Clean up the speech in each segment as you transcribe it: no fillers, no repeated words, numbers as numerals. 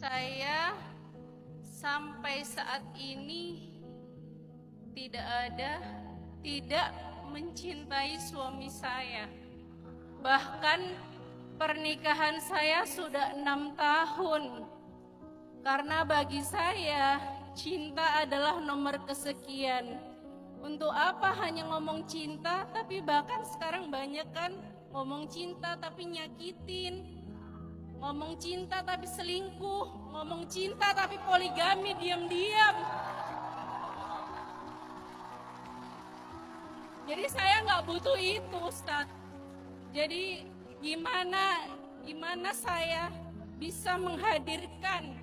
Saya sampai saat ini tidak mencintai suami saya. Bahkan pernikahan saya sudah 6 tahun. Karena bagi saya cinta adalah nomor kesekian. Untuk apa hanya ngomong cinta, tapi bahkan sekarang banyak kan ngomong cinta tapi nyakitin, ngomong cinta tapi selingkuh, ngomong cinta tapi poligami diam-diam. Jadi saya nggak butuh itu, Ustaz. Jadi gimana saya bisa menghadirkan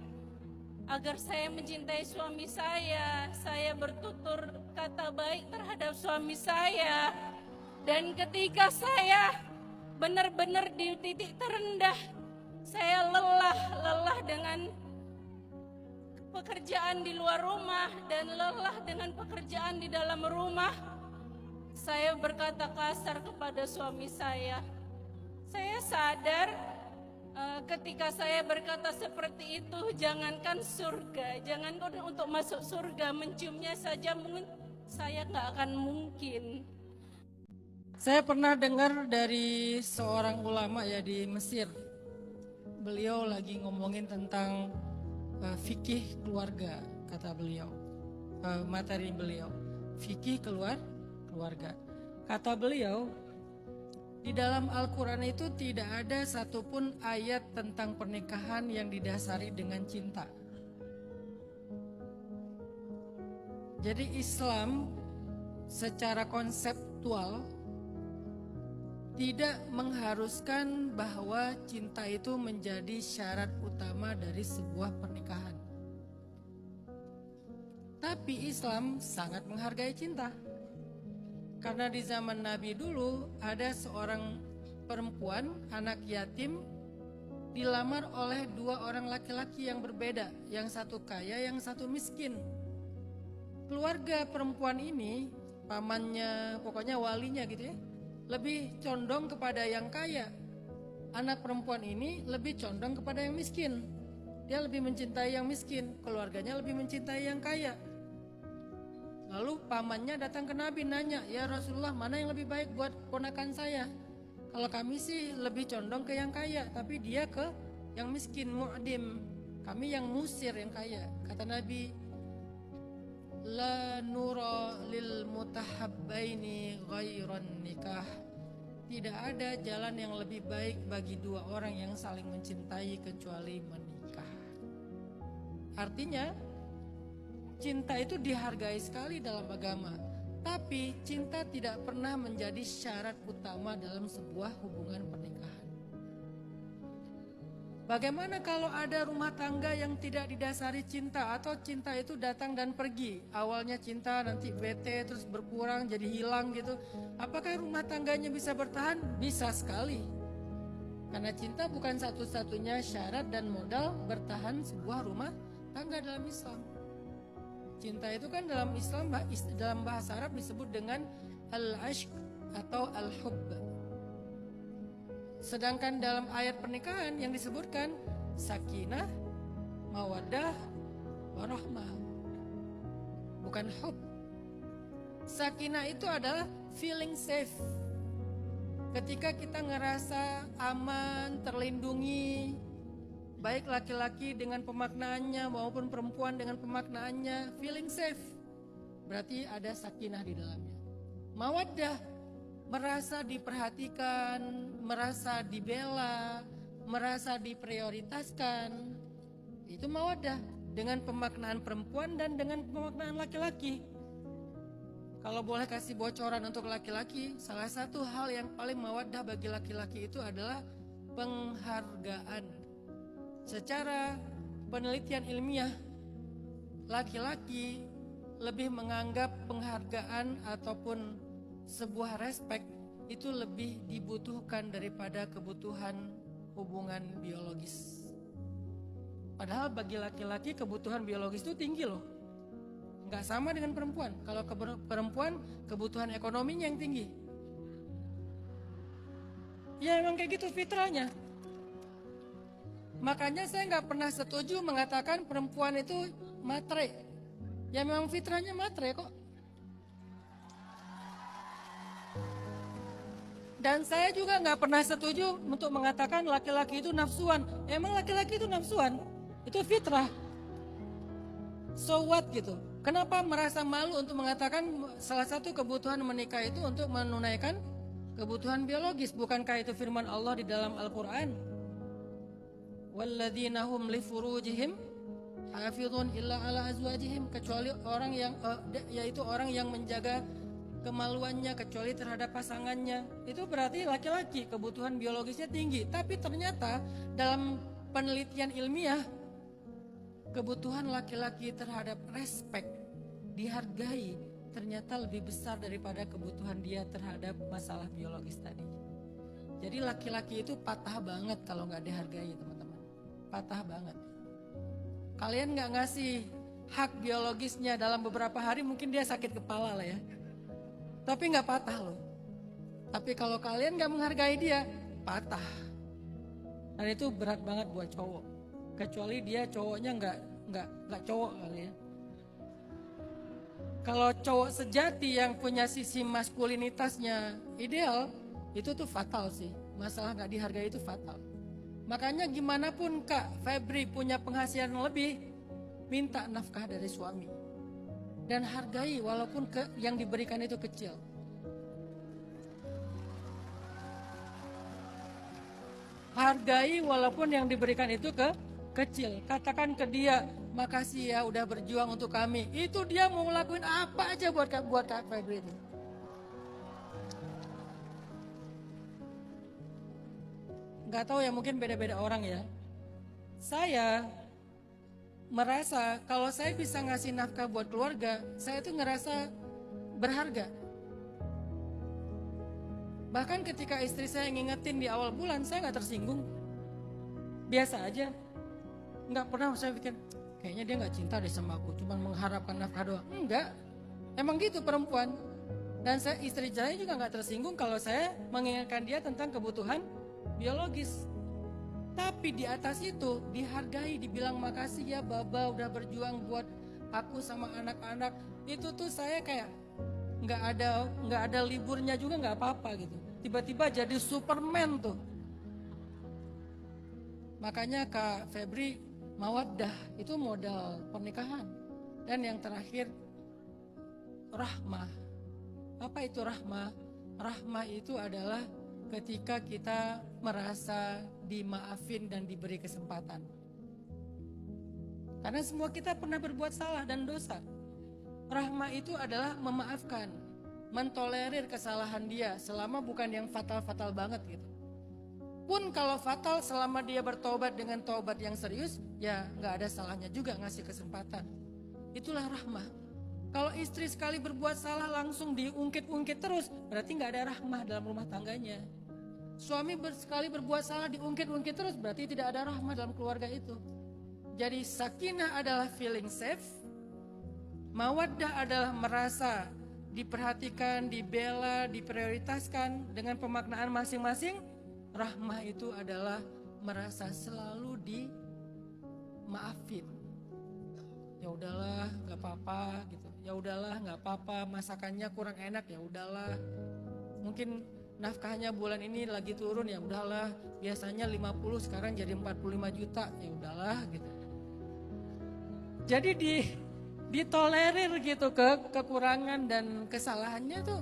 agar saya mencintai suami saya bertutur kata baik terhadap suami saya. Dan ketika saya benar-benar di titik terendah, saya lelah dengan pekerjaan di luar rumah dan lelah dengan pekerjaan di dalam rumah, saya berkata kasar kepada suami saya. Saya sadar ketika saya berkata seperti itu, jangankan surga, jangankan untuk masuk surga, menciumnya saja mungkin saya nggak akan mungkin. Saya pernah dengar dari seorang ulama ya di Mesir. Beliau lagi ngomongin tentang fikih keluarga, kata beliau. Materi beliau, fikih keluarga. Kata beliau, di dalam Al-Quran itu tidak ada satupun ayat tentang pernikahan yang didasari dengan cinta. Jadi Islam secara konseptual tidak mengharuskan bahwa cinta itu menjadi syarat utama dari sebuah pernikahan. Tapi Islam sangat menghargai cinta. Karena di zaman Nabi dulu ada seorang perempuan, anak yatim, dilamar oleh 2 orang laki-laki yang berbeda. Yang satu kaya, yang satu miskin. Keluarga perempuan ini, pamannya, pokoknya walinya gitu ya, lebih condong kepada yang kaya. Anak perempuan ini lebih condong kepada yang miskin. Dia lebih mencintai yang miskin, keluarganya lebih mencintai yang kaya. Lalu pamannya datang ke Nabi nanya, ya Rasulullah, mana yang lebih baik buat ponakan saya? Kalau kami sih lebih condong ke yang kaya, tapi dia ke yang miskin, mu'dim. Kami yang musir yang kaya. Kata Nabi, la nura lil mutahabbaini ghairan nikah. Tidak ada jalan yang lebih baik bagi 2 orang yang saling mencintai kecuali menikah. Artinya cinta itu dihargai sekali dalam agama, tapi cinta tidak pernah menjadi syarat utama dalam sebuah hubungan pernikahan. Bagaimana kalau ada rumah tangga yang tidak didasari cinta, atau cinta itu datang dan pergi? Awalnya cinta, nanti bete, terus berkurang, jadi hilang gitu. Apakah rumah tangganya bisa bertahan? Bisa sekali. Karena cinta bukan satu-satunya syarat dan modal bertahan sebuah rumah tangga dalam Islam. Cinta itu kan dalam Islam, dalam bahasa Arab disebut dengan al-ashq atau al-hubb. Sedangkan dalam ayat pernikahan yang disebutkan sakinah, mawaddah, warahmah. Bukan hub. Sakinah itu adalah feeling safe. Ketika kita ngerasa aman, terlindungi, baik laki-laki dengan pemaknaannya maupun perempuan dengan pemaknaannya, feeling safe. Berarti ada sakinah di dalamnya. Mawaddah, merasa diperhatikan, merasa dibela, merasa diprioritaskan. Itu mawaddah dengan pemaknaan perempuan dan dengan pemaknaan laki-laki. Kalau boleh kasih bocoran untuk laki-laki, salah satu hal yang paling mawaddah bagi laki-laki itu adalah penghargaan. Secara penelitian ilmiah, laki-laki lebih menganggap penghargaan ataupun sebuah respek itu lebih dibutuhkan daripada kebutuhan hubungan biologis. Padahal bagi laki-laki kebutuhan biologis itu tinggi loh. Nggak sama dengan perempuan. Kalau perempuan kebutuhan ekonominya yang tinggi. Ya emang kayak gitu fitrahnya. Makanya saya nggak pernah setuju mengatakan perempuan itu matre. Ya memang fitrahnya matre kok. Dan saya juga nggak pernah setuju untuk mengatakan laki-laki itu nafsuan. Emang laki-laki itu nafsuan? Itu fitrah. So what gitu? Kenapa merasa malu untuk mengatakan salah satu kebutuhan menikah itu untuk menunaikan kebutuhan biologis? Bukankah itu firman Allah di dalam Al-Quran? Walladzina hum li furujihim hafizun illa ala azwajihim, kecuali orang yang yaitu orang yang menjaga kemaluannya kecuali terhadap pasangannya. Itu berarti laki-laki kebutuhan biologisnya tinggi. Tapi ternyata dalam penelitian ilmiah, kebutuhan laki-laki terhadap respek, dihargai, ternyata lebih besar daripada kebutuhan dia terhadap masalah biologis tadi. Jadi laki-laki itu patah banget kalau nggak dihargai, teman-teman. Patah banget. Kalian nggak ngasih hak biologisnya dalam beberapa hari, mungkin dia sakit kepala lah ya. Tapi nggak patah loh. Tapi kalau kalian nggak menghargai dia, patah. Dan itu berat banget buat cowok. Kecuali dia cowoknya nggak cowok kali ya. Kalau cowok sejati yang punya sisi maskulinitasnya ideal, itu tuh fatal sih. Masalah nggak dihargai itu fatal. Makanya gimana pun Kak Febri punya penghasilan lebih, minta nafkah dari suami. Dan hargai walaupun yang diberikan itu kecil. Hargai walaupun yang diberikan itu kecil. Katakan ke dia, makasih ya udah berjuang untuk kami. Itu dia mau ngelakuin apa aja buat Kak Febri itu. Gak tahu ya, mungkin beda-beda orang ya. Saya merasa kalau saya bisa ngasih nafkah buat keluarga, saya itu ngerasa berharga. Bahkan ketika istri saya ngingetin di awal bulan, saya gak tersinggung. Biasa aja. Gak pernah saya pikir, kayaknya dia gak cinta deh sama aku, cuma mengharapkan nafkah doang. Enggak, emang gitu perempuan. Dan istri saya juga gak tersinggung kalau saya mengingatkan dia tentang kebutuhan biologis. Tapi di atas itu dihargai, dibilang makasih ya Baba udah berjuang buat aku sama anak-anak. Itu tuh saya kayak nggak ada liburnya juga nggak apa-apa gitu. Tiba-tiba jadi Superman tuh. Makanya Kak Febri, mawaddah itu modal pernikahan. Dan yang terakhir, rahmah. Apa itu rahmah? Rahmah itu adalah ketika kita merasa dimaafin dan diberi kesempatan. Karena semua kita pernah berbuat salah dan dosa. Rahmah itu adalah memaafkan, mentolerir kesalahan dia selama bukan yang fatal-fatal banget gitu. Pun kalau fatal, selama dia bertobat dengan tobat yang serius, ya gak ada salahnya juga ngasih kesempatan. Itulah rahmah. Kalau istri sekali berbuat salah langsung diungkit-ungkit terus, berarti gak ada rahmah dalam rumah tangganya. Suami sekali berbuat salah diungkit-ungkit terus, berarti tidak ada rahmah dalam keluarga itu. Jadi sakinah adalah feeling safe, mawaddah adalah merasa diperhatikan, dibela, diprioritaskan dengan pemaknaan masing-masing. Rahmah itu adalah merasa selalu dimaafin. Ya udahlah, nggak apa-apa gitu. Ya udahlah, nggak apa-apa. Masakannya kurang enak, ya udahlah. Mungkin nafkahnya bulan ini lagi turun, ya udahlah. Biasanya 50 sekarang jadi 45 juta, ya udahlah gitu. Jadi ditolerir gitu kekurangan dan kesalahannya tuh.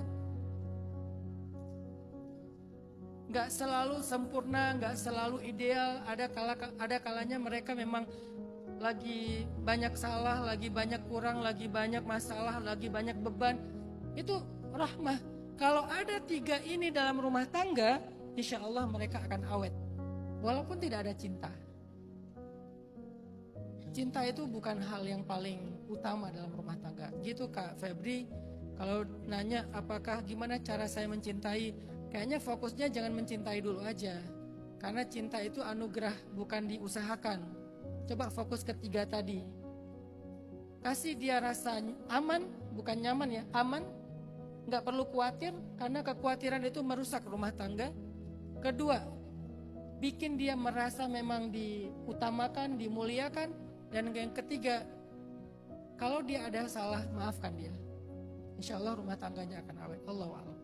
Nggak selalu sempurna, nggak selalu ideal. Ada kalanya mereka memang lagi banyak salah, lagi banyak kurang, lagi banyak masalah, lagi banyak beban. Itu rahmah. Kalau ada 3 ini dalam rumah tangga, insya Allah mereka akan awet. Walaupun tidak ada cinta. Cinta itu bukan hal yang paling utama dalam rumah tangga. Gitu Kak Febri, kalau nanya apakah gimana cara saya mencintai, kayaknya fokusnya jangan mencintai dulu aja. Karena cinta itu anugerah, bukan diusahakan. Coba fokus ketiga tadi. Kasih dia rasa aman, bukan nyaman ya, aman. Gak perlu khawatir, karena kekhawatiran itu merusak rumah tangga. Kedua, bikin dia merasa memang diutamakan, dimuliakan. Dan yang ketiga, kalau dia ada salah, maafkan dia. Insya Allah rumah tangganya akan awet. Allahu a'lam.